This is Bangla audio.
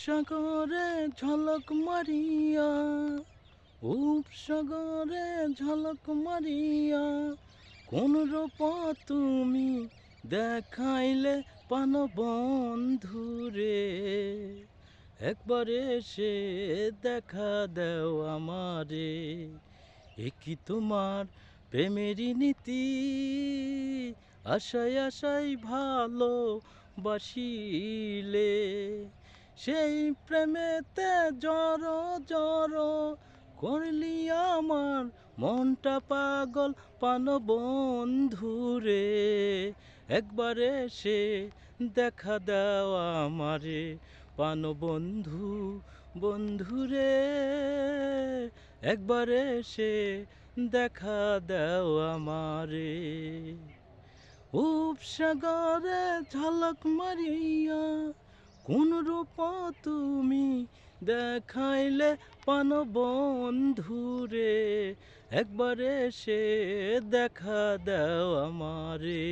উপসাগরে ঝলক মারিয়া, উপসাগরে ঝলক মারিয়া, কোন রূপা তুমি দেখাইলে প্রাণবন্ধুরে। একবার এসে দেখা দাও আমারে, এ কি তোমার প্রেমেরই নীতি? আশায় আশায় ভালো বাসিলে, সেই প্রেমেতে জড় জড় করলি আমার মনটা পাগল প্রাণবন্ধুরে। একবার এসে দেখা দাও আমারে প্রাণবন্ধু, বন্ধুরে। একবার এসে দেখা দাও আমারে। উপসাগরে ঝলক মারিয়া, কোন রূপা তুমি দেখাইলে প্রাণবন্ধুরে। একবার এসে দেখা দাও আমারে।